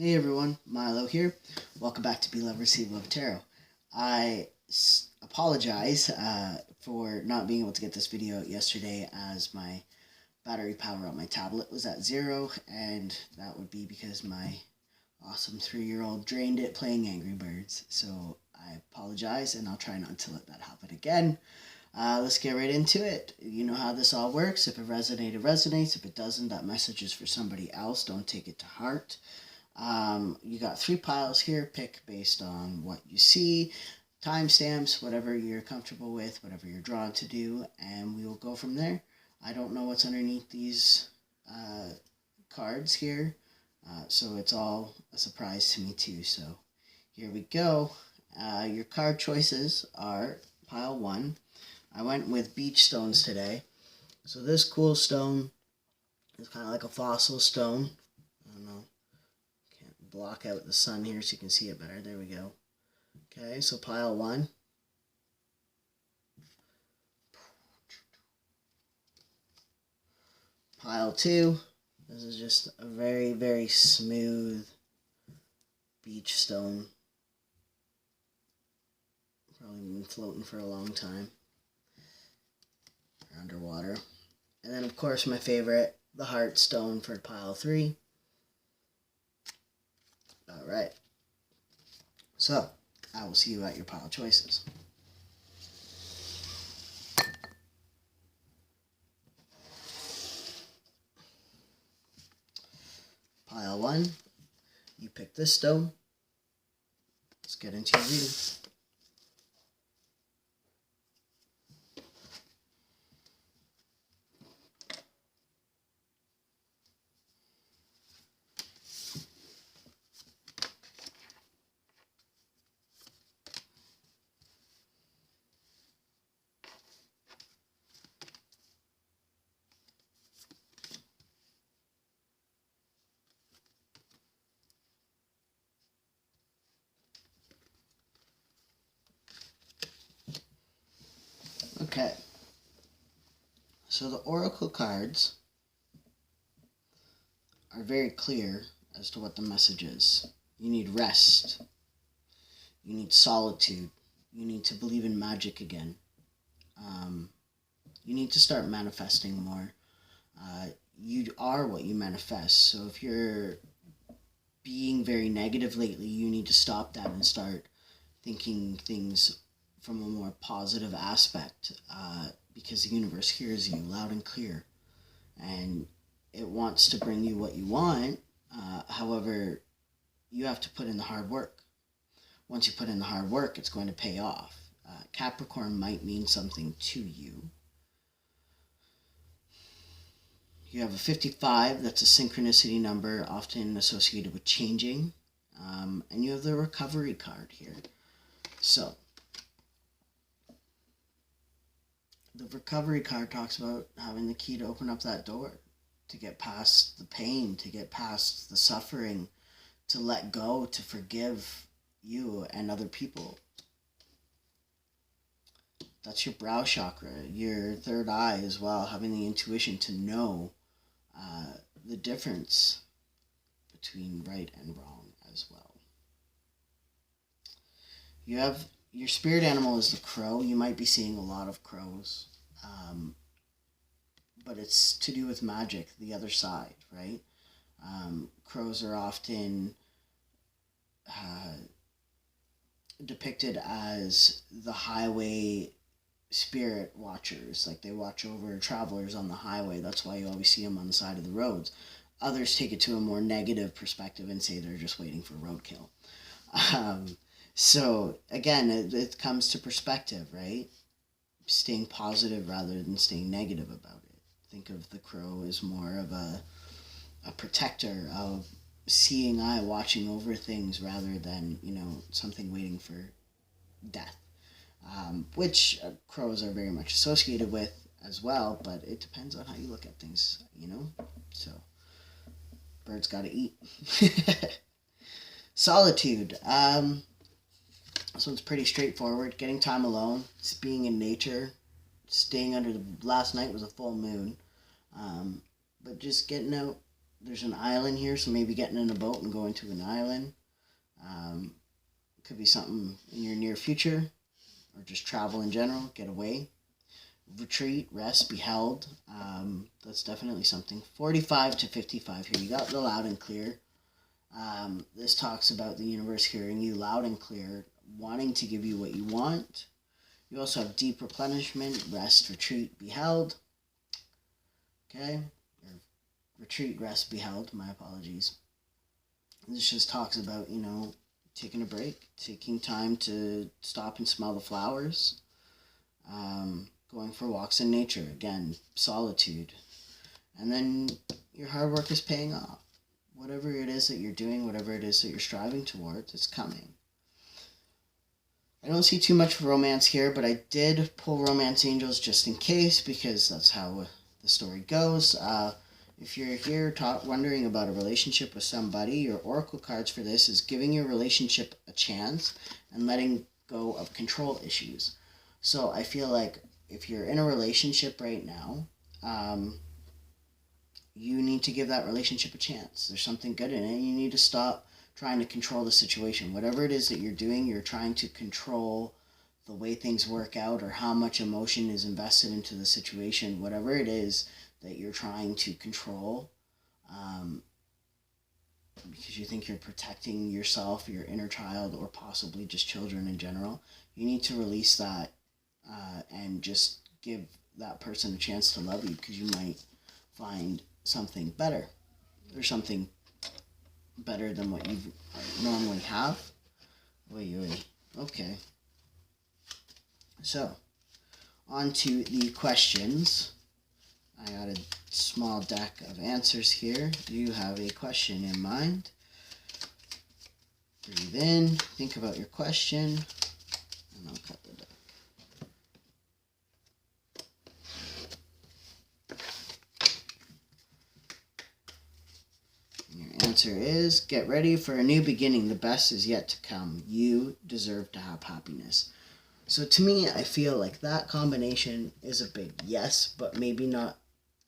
Hey everyone, Milo here. Welcome back to Be Love Receive Love Tarot. I apologize for not being able to get this video out yesterday, as my battery power on my tablet was at 0, and that would be because my awesome 3-year-old drained it playing Angry Birds. So I apologize, and I'll try not to let that happen again. Let's get right into it. You know how this all works. If it resonated, resonates. If it doesn't, that message is for somebody else. Don't take it to heart. You got 3 piles here. Pick based on what you see, timestamps, whatever you're comfortable with, whatever you're drawn to do, and we will go from there. I don't know what's underneath these cards here, so it's all a surprise to me too. So here we go. Your card choices are pile 1. I went with beach stones today. So this cool stone is kind of like a fossil stone. I don't know. Can't block out the sun here so you can see it better. There we go. Okay, so pile 1. Pile 2. This is just a very, very smooth beach stone. Probably been floating for a long time. Underwater. And then, of course, my favorite, the heart stone for pile 3. Alright. So, I will see you at your pile choices. Pile 1. You pick this stone. Let's get into your reading. Okay, so the oracle cards are very clear as to what the message is. You need rest. You need solitude. You need to believe in magic again. You need to start manifesting more. You are what you manifest. So if you're being very negative lately, you need to stop that and start thinking things from a more positive aspect, because the universe hears you loud and clear, and it wants to bring you what you want. However, you have to put in the hard work. Once you put in the hard work, it's going to pay off. Capricorn might mean something to you. You have a 55, that's a synchronicity number, often associated with changing. And you have the recovery card here. So, the recovery card talks about having the key to open up that door, to get past the pain, to get past the suffering, to let go, to forgive you and other people. That's your brow chakra, your third eye as well, having the intuition to know the difference between right and wrong as well. You have your spirit animal is the crow. You might be seeing a lot of crows, but it's to do with magic, the other side, right? Crows are often depicted as the highway spirit watchers, like they watch over travelers on the highway. That's why you always see them on the side of the roads. Others take it to a more negative perspective and say they're just waiting for roadkill. So again, it comes to perspective, right? Staying positive rather than staying negative about it. Think of the crow as more of a protector, of seeing eye, watching over things, rather than, something waiting for death. Which crows are very much associated with as well, but it depends on how you look at things, So, birds gotta eat. Solitude. This one's pretty straightforward. Getting time alone, just being in nature, staying under last night was a full moon, but just getting out, there's an island here, so maybe getting in a boat and going to an island. Could be something in your near future, or just travel in general, get away. Retreat, rest, be held. That's definitely something. 45 to 55 here. You got the loud and clear. This talks about the universe hearing you loud and clear, wanting to give you what you want. You also have deep replenishment, rest, retreat, be held. Okay? Or retreat, rest, be held. My apologies. This just talks about, taking a break, taking time to stop and smell the flowers, going for walks in nature, again, solitude. And then your hard work is paying off. Whatever it is that you're doing, whatever it is that you're striving towards, it's coming. I don't see too much romance here, but I did pull romance angels just in case, because that's how the story goes. If you're here wondering about a relationship with somebody, your oracle cards for this is giving your relationship a chance and letting go of control issues. So I feel like if you're in a relationship right now, you need to give that relationship a chance. There's something good in it. You need to stop trying to control the situation. Whatever it is that you're doing, you're trying to control the way things work out or how much emotion is invested into the situation. Whatever it is that you're trying to control, because you think you're protecting yourself, your inner child, or possibly just children in general, you need to release that and just give that person a chance to love you, because you might find something better, or something better than what you normally have. Wait. Okay. So, on to the questions. I got a small deck of answers here. Do you have a question in mind? Breathe in, think about your question, and I'll cut the deck. And your answer is, get ready for a new beginning. The best is yet to come. You deserve to have happiness. So to me, I feel like that combination is a big yes, but maybe not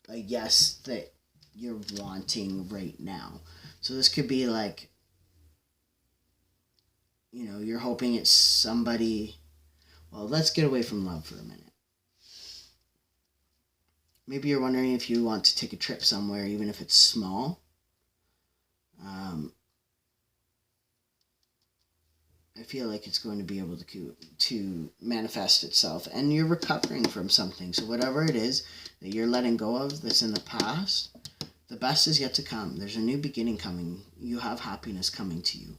a yes that you're wanting right now. So this could be like, you're hoping it's somebody. Well, let's get away from love for a minute. Maybe you're wondering if you want to take a trip somewhere, even if it's small. I feel like it's going to be able to manifest itself, and you're recovering from something. So whatever it is that you're letting go of that's in the past, the best is yet to come. There's a new beginning coming. You have happiness coming to you.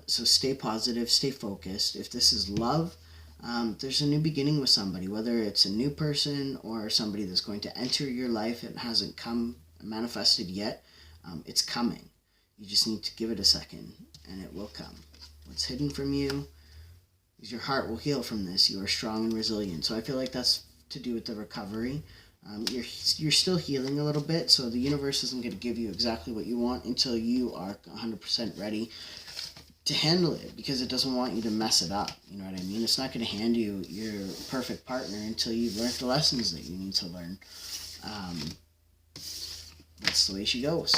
So stay positive, stay focused. If this is love, there's a new beginning with somebody, whether it's a new person or somebody that's going to enter your life. It hasn't come manifested yet. It's coming. You just need to give it a second, and it will come. What's hidden from you is your heart will heal from this. You are strong and resilient. So I feel like that's to do with the recovery. You're still healing a little bit, so the universe isn't going to give you exactly what you want until you are 100% ready to handle it, because it doesn't want you to mess it up. You know what I mean? It's not going to hand you your perfect partner until you've learned the lessons that you need to learn. That's the way she goes.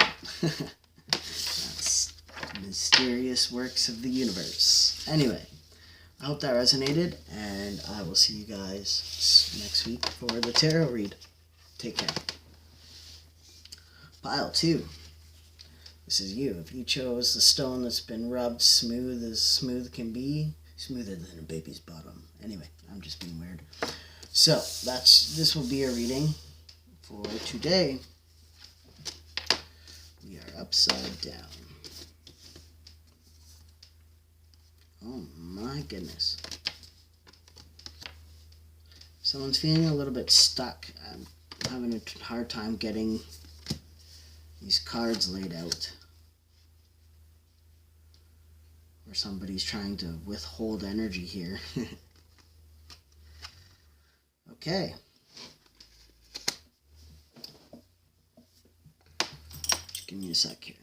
That's mysterious works of the universe. Anyway, I hope that resonated, and I will see you guys next week for the tarot read. Take care. Pile 2. This is you. If you chose the stone that's been rubbed smooth as smooth can be, smoother than a baby's bottom. Anyway, I'm just being weird. So, this will be a reading for today. We are upside down. Oh my goodness. Someone's feeling a little bit stuck. I'm having a hard time getting these cards laid out. Or somebody's trying to withhold energy here. Okay. Just give me a sec here.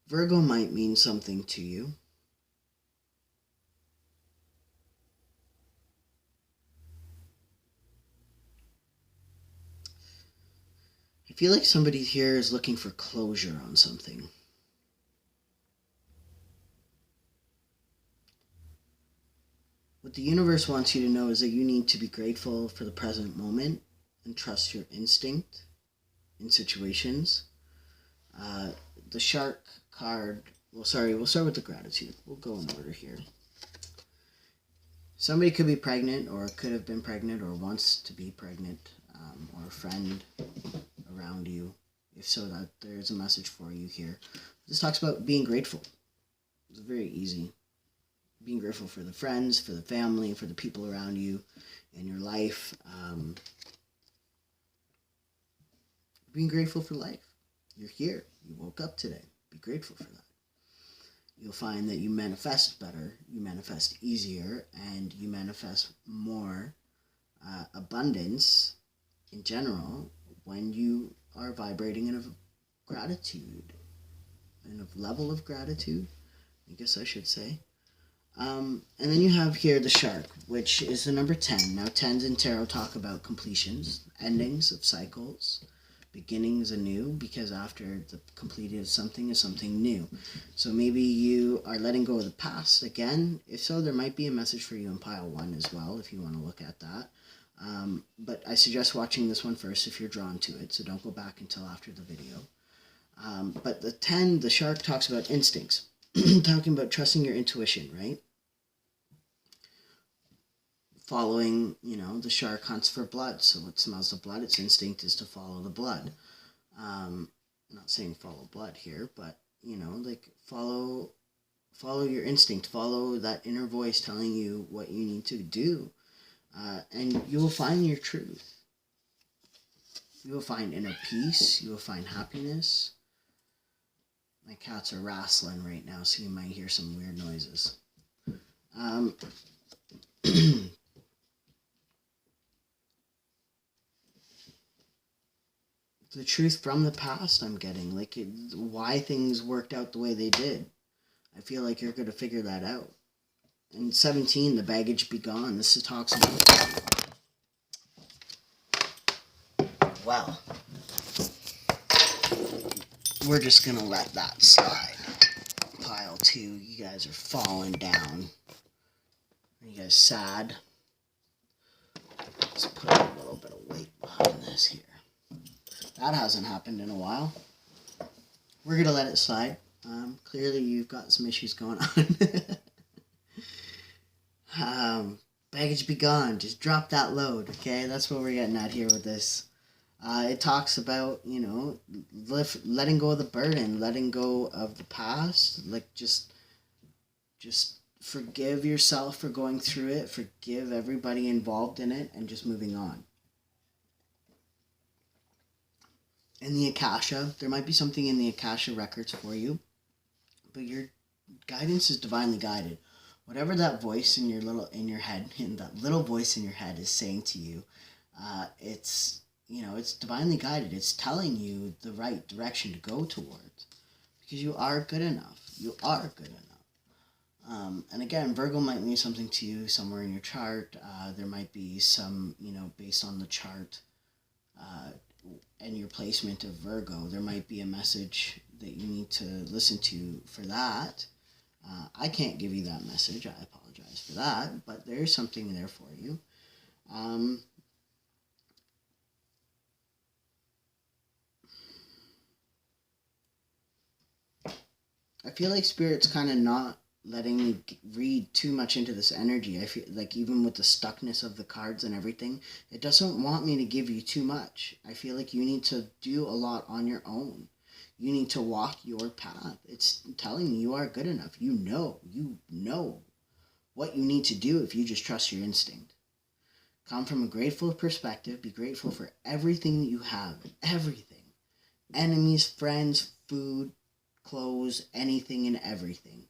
Virgo might mean something to you. feel like somebody here is looking for closure on something. What the universe wants you to know is that you need to be grateful for the present moment and trust your instinct in situations. The shark card, we'll start with the gratitude. We'll go in order here. Somebody could be pregnant or could have been pregnant or wants to be pregnant, or a friend around you. If so, that there's a message for you here. This talks about being grateful. It's very easy. Being grateful for the friends, for the family, for the people around you in your life. Being grateful for life. You're here. You woke up today. Be grateful for that. You'll find that you manifest better, you manifest easier, and you manifest more abundance in general when you are vibrating in a gratitude, in a level of gratitude, I guess I should say. And then you have here the shark, which is the number 10. Now 10s in tarot talk about completions, endings of cycles, beginnings anew, because after the completed of something is something new. So maybe you are letting go of the past again. If so, there might be a message for you in pile 1 as well, if you want to look at that. But I suggest watching this one first if you're drawn to it, so don't go back until after the video. But the 10, the shark talks about instincts, talking about trusting your intuition, right? Following, the shark hunts for blood, so it smells the blood, its instinct is to follow the blood. I'm not saying follow blood here, but, like follow your instinct, follow that inner voice telling you what you need to do, and you will find your truth. You will find inner peace, you will find happiness. My cats are wrestling right now, so you might hear some weird noises. The truth from the past I'm getting, why things worked out the way they did. I feel like you're going to figure that out. And 17, the baggage be gone. This talks about... Well, we're just going to let that slide. Pile 2, you guys are falling down. Are you guys sad? Let's put a little bit of weight behind this here. That hasn't happened in a while. We're going to let it slide. Clearly you've got some issues going on. Baggage be gone. Just drop that load, okay? That's what we're getting at here with this. It talks about, letting go of the burden, letting go of the past. Just forgive yourself for going through it. Forgive everybody involved in it and just moving on. In the Akasha, there might be something in the Akasha records for you, but your guidance is divinely guided. Whatever that voice in your head, that little voice in your head is saying to you, it's divinely guided. It's telling you the right direction to go towards, because you are good enough. You are good enough. And again, Virgo might mean something to you somewhere in your chart. There might be some, based on the chart, and your placement of Virgo, there might be a message that you need to listen to for that. I can't give you that message. I apologize for that, but there's something there for you. I feel like Spirit's kind of not letting me read too much into this energy. I feel like even with the stuckness of the cards and everything, it doesn't want me to give you too much. I feel like you need to do a lot on your own. You need to walk your path. It's telling you are good enough. You know what you need to do if you just trust your instinct. Come from a grateful perspective. Be grateful for everything you have. Everything. Enemies, friends, food, clothes, anything and everything.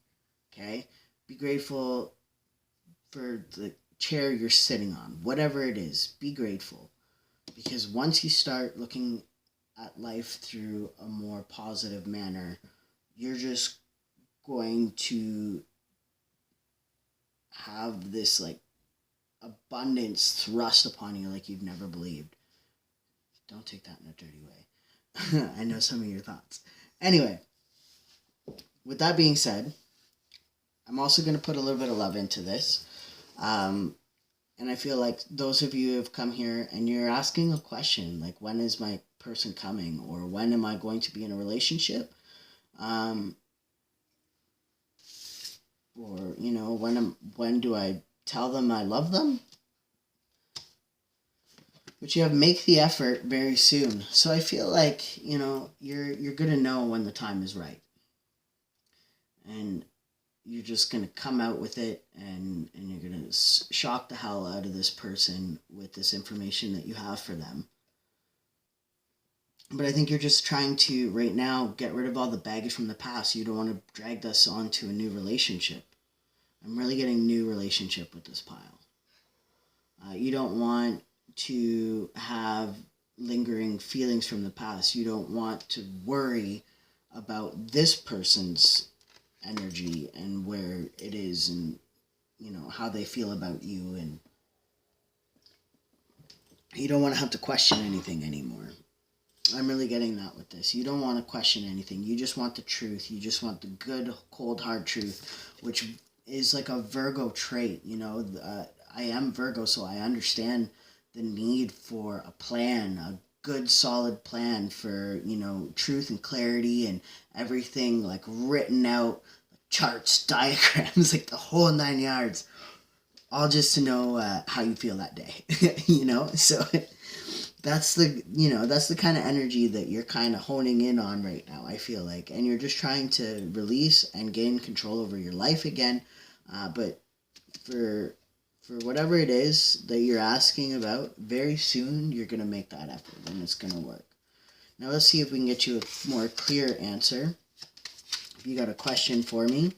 Okay? Be grateful for the chair you're sitting on. Whatever it is, be grateful. Because once you start looking at life through a more positive manner, you're just going to have this abundance thrust upon you like you've never believed. Don't take that in a dirty way. I know some of your thoughts. Anyway, with that being said, I'm also going to put a little bit of love into this. And I feel like those of you who have come here and you're asking a question, like, when is my person coming? Or when am I going to be in a relationship? Or, you know, when do I tell them I love them? But you have make the effort very soon. So I feel like, you know, you're going to know when the time is right. And you're just going to come out with it, and you're going to shock the hell out of this person with this information that you have for them. But I think you're just trying to, right now, get rid of all the baggage from the past. You don't want to drag this onto a new relationship. I'm really getting new relationship with this pile. You don't want to have lingering feelings from the past. You don't want to worry about this person's energy and where it is, and, you know, how they feel about you. And you don't want to have to question anything anymore. I'm really getting that with this. You don't want to question anything. You just want the truth. You just want the good, cold, hard truth, which is like a Virgo trait. You know, I am Virgo, so I understand the need for a plan, a good, solid plan for, you know, truth and clarity and everything, like, written out, charts, diagrams, like the whole 9 yards, all just to know how you feel that day. You know, so that's the kind of energy that you're kind of honing in on right now, I feel like. And you're just trying to release and gain control over your life again. But for whatever it is that you're asking about, very soon you're going to make that effort and it's going to work. Now let's see if we can get you a more clear answer. If you got a question for me,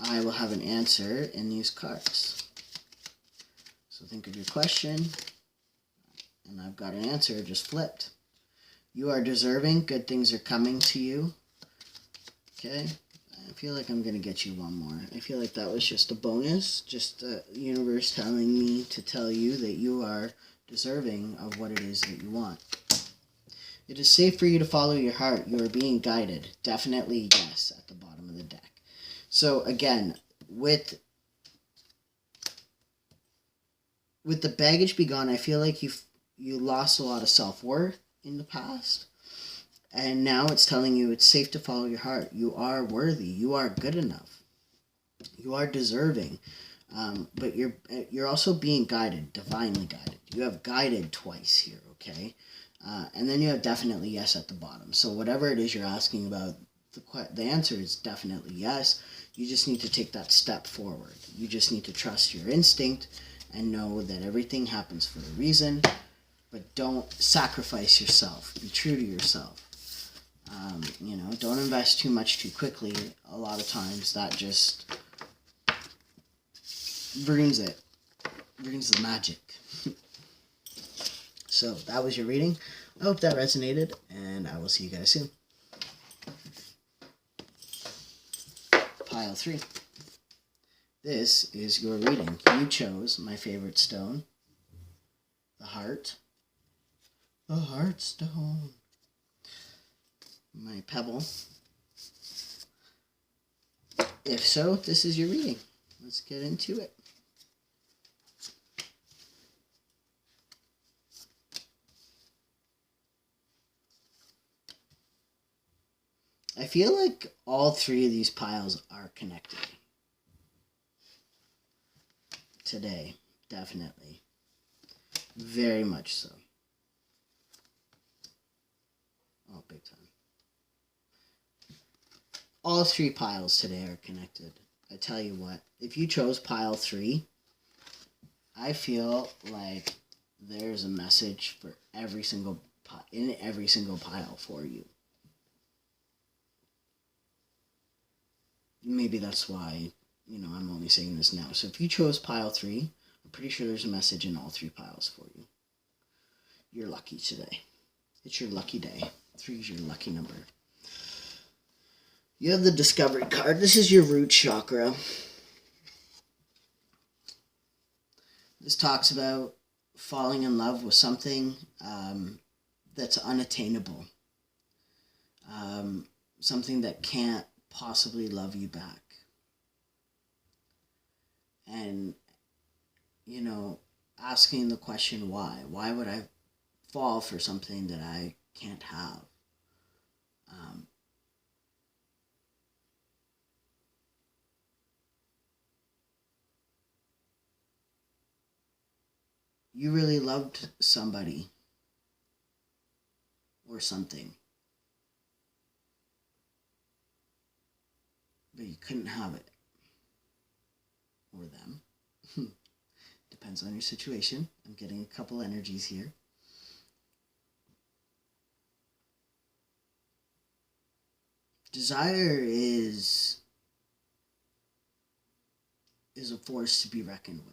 I will have an answer in these cards. So think of your question, and I've got an answer just flipped. You are deserving. Good things are coming to you. Okay. I feel like I'm going to get you one more. I feel like that was just a bonus. Just the universe telling me to tell you that you are deserving of what it is that you want. It is safe for you to follow your heart. You are being guided. Definitely yes at the bottom of the deck. So again, with the baggage be gone, I feel like you lost a lot of self-worth in the past. And now it's telling you it's safe to follow your heart. You are worthy. You are good enough. You are deserving. But you're also being guided, divinely guided. You have guided twice here, okay? And then you have definitely yes at the bottom. So whatever it is you're asking about, the answer is definitely yes. You just need to take that step forward. You just need to trust your instinct and know that everything happens for a reason. But don't sacrifice yourself. Be true to yourself. You know, don't invest too much too quickly. A lot of times that just brings the magic. So that was your reading. I hope that resonated, and I will see you guys soon. Pile 3. This is your reading. You chose my favorite stone, the heart. The heart stone. My pebble. If so, this is your reading. Let's get into it. I feel like all three of these piles are connected. Today, definitely. Very much so. Oh, big time. All three piles today are connected. I tell you what, if you chose pile 3, I feel like there's a message for every single in every single pile for you. Maybe that's why, you know, I'm only saying this now. So if you chose pile 3, I'm pretty sure there's a message in all 3 piles for you. You're lucky today. It's your lucky day. 3 is your lucky number. You have the Discovery card. This is your root chakra. This talks about falling in love with something that's unattainable. something that can't possibly love you back. And, asking the question why. Why would I fall for something that I can't have? You really loved somebody or something, but you couldn't have it. Or them. Depends on your situation. I'm getting a couple energies here. Desire is a force to be reckoned with.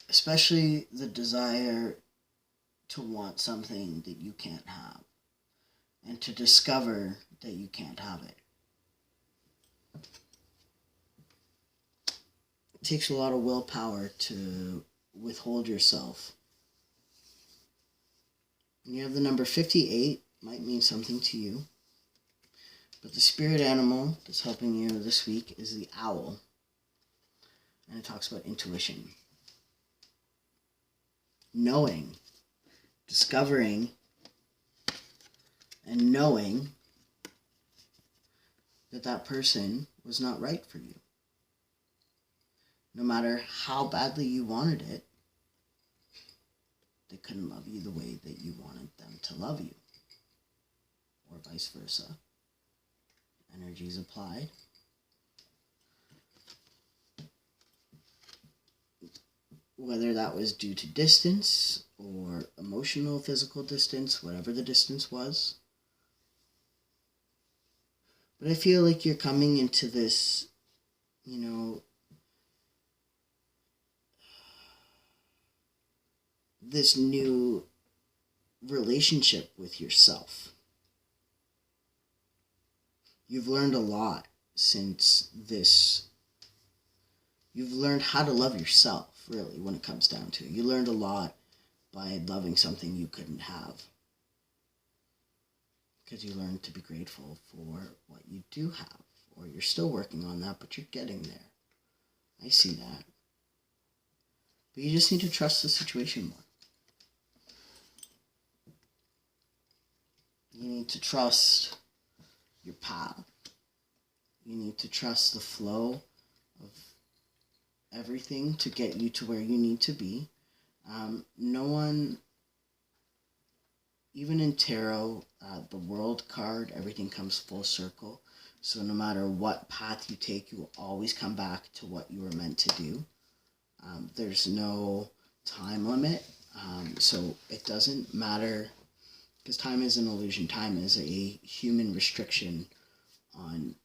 Especially the desire to want something that you can't have. And to discover that you can't have it. It takes a lot of willpower to withhold yourself. And you have the number 58, might mean something to you. But the spirit animal that's helping you this week is the owl. And it talks about intuition. Knowing, discovering, and knowing that that person was not right for you. No matter how badly you wanted it, they couldn't love you the way that you wanted them to love you. Or vice versa. Energies applied. Whether that was due to distance or emotional, physical distance, whatever the distance was. But I feel like you're coming into this, this new relationship with yourself. You've learned a lot since this. You've learned how to love yourself, really, when it comes down to it. You learned a lot by loving something you couldn't have. Because you learned to be grateful for what you do have. Or you're still working on that, but you're getting there. I see that. But you just need to trust the situation more. You need to trust your path. You need to trust the flow of everything to get you to where you need to be. No one, even in tarot, the world card, everything comes full circle. So no matter what path you take, you will always come back to what you were meant to do. There's no time limit. So it doesn't matter, because time is an illusion. Time is a human restriction on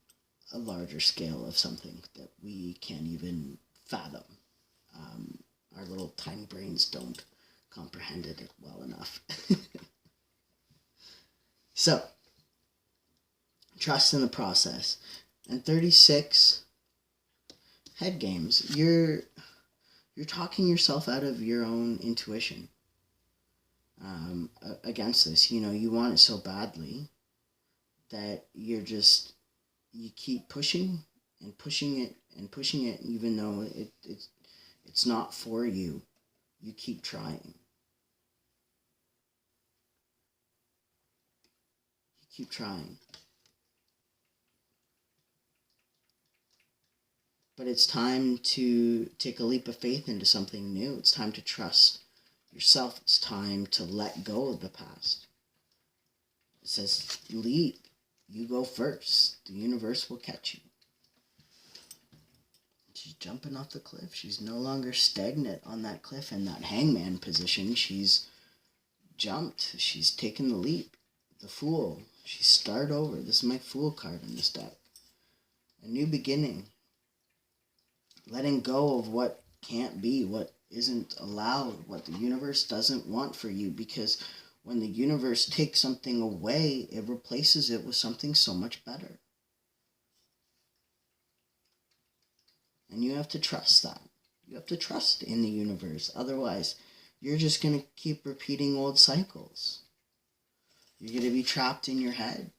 a larger scale of something that we can't even fathom. Our little tiny brains don't comprehend it well enough. So, trust in the process. And 36, head games. You're talking yourself out of your own intuition against this. You want it so badly that you keep pushing and pushing it and pushing it, even though it's not for you. You keep trying. You keep trying. But it's time to take a leap of faith into something new. It's time to trust yourself. It's time to let go of the past. It says, leap. You go first. The universe will catch you. She's jumping off the cliff. She's no longer stagnant on that cliff in that hangman position. She's jumped. She's taken the leap. The Fool. She started over. This is my Fool card in this deck. A new beginning. Letting go of what can't be, what isn't allowed, what the universe doesn't want for you. Because when the universe takes something away, it replaces it with something so much better. And you have to trust that. You have to trust in the universe. Otherwise, you're just going to keep repeating old cycles. You're going to be trapped in your head.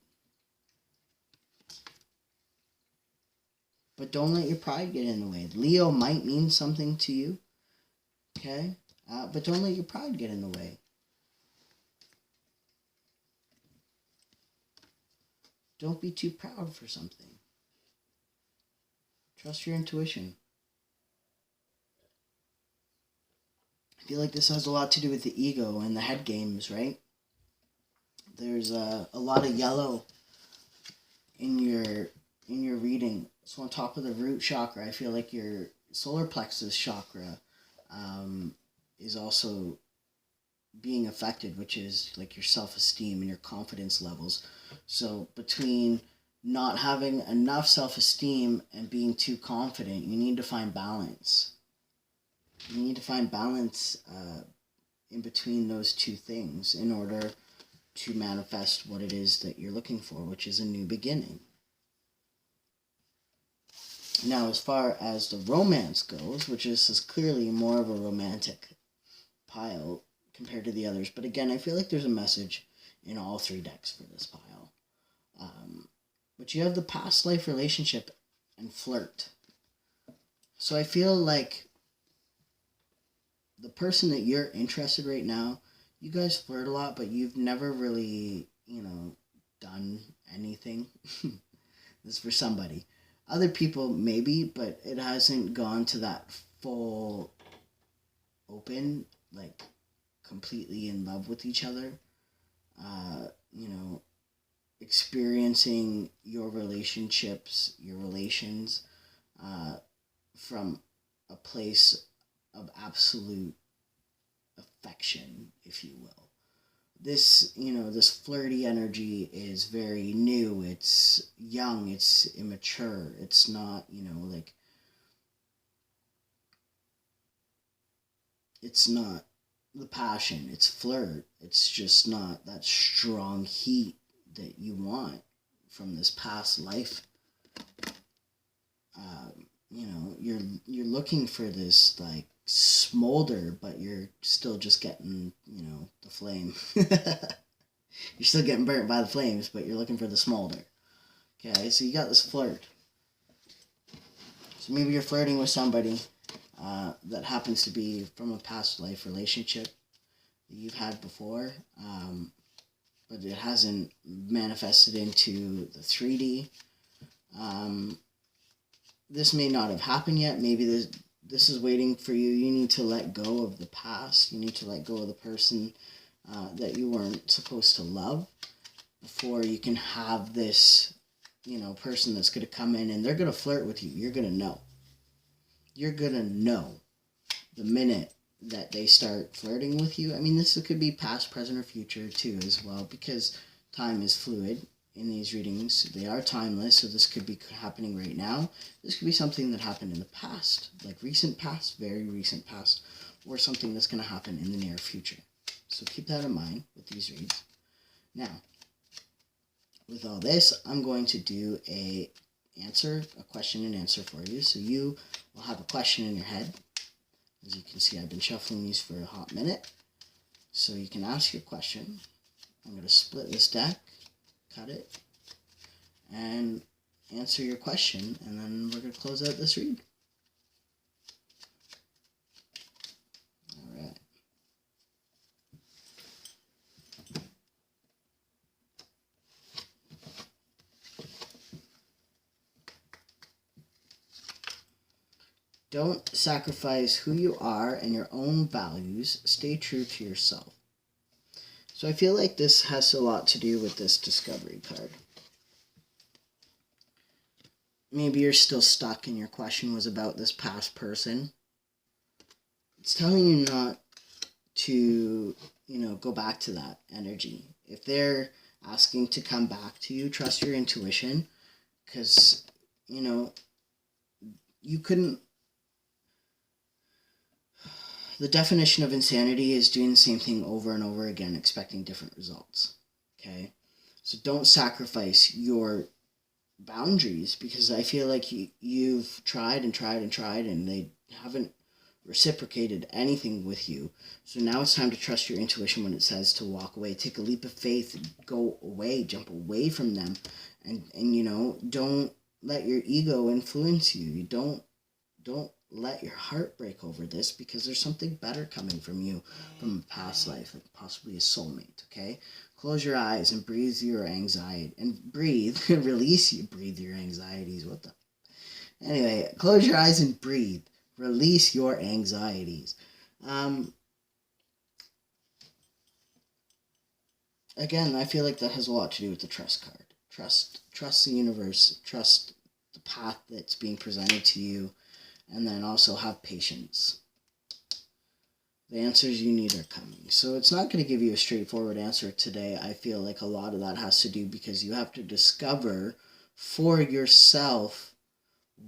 But don't let your pride get in the way. Leo might mean something to you, okay? But don't let your pride get in the way. Don't be too proud for something. Trust your intuition. I feel like this has a lot to do with the ego and the head games, right? There's a lot of yellow in your reading. So on top of the root chakra, I feel like your solar plexus chakra is also being affected, which is like your self-esteem and your confidence levels. So between not having enough self-esteem and being too confident, you need to find balance. You need to find balance in between those two things in order to manifest what it is that you're looking for, which is a new beginning. Now, as far as the romance goes, which is clearly more of a romantic pile compared to the others, but again, I feel like there's a message in all three decks for this pile. But you have the past life relationship and flirt. So I feel like the person that you're interested right now, you guys flirt a lot, but you've never really, done anything. This is for somebody. Other people, maybe, but it hasn't gone to that full open, like completely in love with each other. Experiencing your relationships, your relations, from a place of absolute affection, if you will. This, this flirty energy is very new. It's young. It's immature. It's not, it's not the passion. It's flirt. It's just not that strong heat that you want from this past life. You're looking for this, like, smolder, but you're still just getting, the flame. You're still getting burnt by the flames, but you're looking for the smolder. Okay, so you got this flirt. So maybe you're flirting with somebody that happens to be from a past life relationship that you've had before, but it hasn't manifested into the 3D. This may not have happened yet. Maybe this is waiting for you. You need to let go of the past. You need to let go of the person that you weren't supposed to love before you can have this, person that's going to come in and they're going to flirt with you. You're going to know. You're going to know the minute that they start flirting with you. I mean, this could be past, present, or future too as well, because time is fluid. In these readings, they are timeless, so this could be happening right now. This could be something that happened in the past, like recent past, very recent past, or something that's going to happen in the near future. So keep that in mind with these reads. Now, with all this, I'm going to do a question and answer for you. So you will have a question in your head. As you can see, I've been shuffling these for a hot minute. So you can ask your question. I'm going to split this deck, cut it, and answer your question, and then we're going to close out this read. All right. Don't sacrifice who you are and your own values. Stay true to yourself. So I feel like this has a lot to do with this discovery card. Maybe you're still stuck and your question was about this past person. It's telling you not to, go back to that energy. If they're asking to come back to you, trust your intuition, because, you couldn't. The definition of insanity is doing the same thing over and over again, expecting different results. Okay? So don't sacrifice your boundaries, because I feel like you've tried and tried and tried, and they haven't reciprocated anything with you. So now it's time to trust your intuition when it says to walk away. Take a leap of faith, go away, jump away from them, and don't let your ego influence you. You don't let your heart break over this, because there's something better coming from you from a past life, like possibly a soulmate. Okay, close your eyes and breathe your anxiety, and breathe your anxieties. What the anyway, close your eyes and breathe. Release your anxieties. Again, I feel like that has a lot to do with the trust card. Trust the universe, trust the path that's being presented to you, and then also have patience. The answers you need are coming. So it's not going to give you a straightforward answer today. I feel like a lot of that has to do because you have to discover for yourself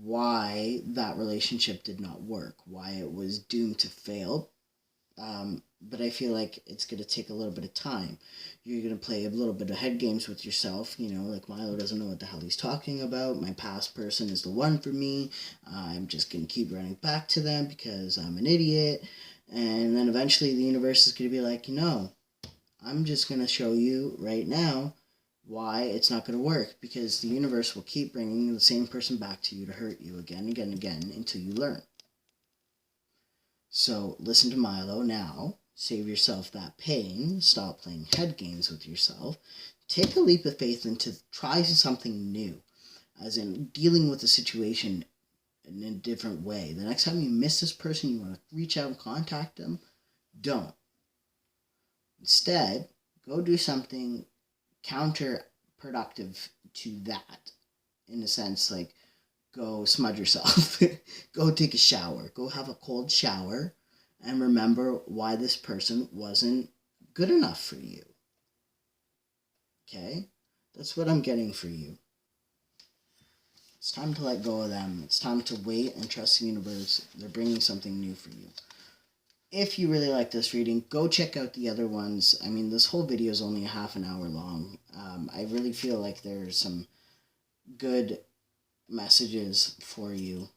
why that relationship did not work, why it was doomed to fail. But I feel like it's going to take a little bit of time. You're going to play a little bit of head games with yourself. Like Milo doesn't know what the hell he's talking about. My past person is the one for me. I'm just going to keep running back to them because I'm an idiot. And then eventually the universe is going to be like, I'm just going to show you right now why it's not going to work, because the universe will keep bringing the same person back to you to hurt you again, again, again, until you learn. So listen to Milo now. Save yourself that pain. Stop playing head games with yourself. Take a leap of faith into trying something new, as in dealing with the situation in a different way. The next time you miss this person, you want to reach out and contact them, don't. Instead, go do something counterproductive to that. In a sense, like go smudge yourself. Go take a shower. Go have a cold shower. And remember why this person wasn't good enough for you. Okay? That's what I'm getting for you. It's time to let go of them. It's time to wait and trust the universe. They're bringing something new for you. If you really like this reading, go check out the other ones. I mean, this whole video is only a half an hour long. I really feel like there's some good messages for you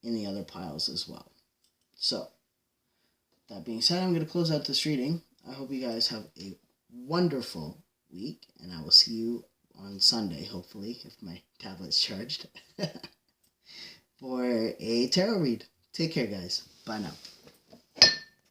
in the other piles as well. So, that being said, I'm going to close out this reading. I hope you guys have a wonderful week, and I will see you on Sunday, hopefully, if my tablet's charged, for a tarot read. Take care, guys. Bye now.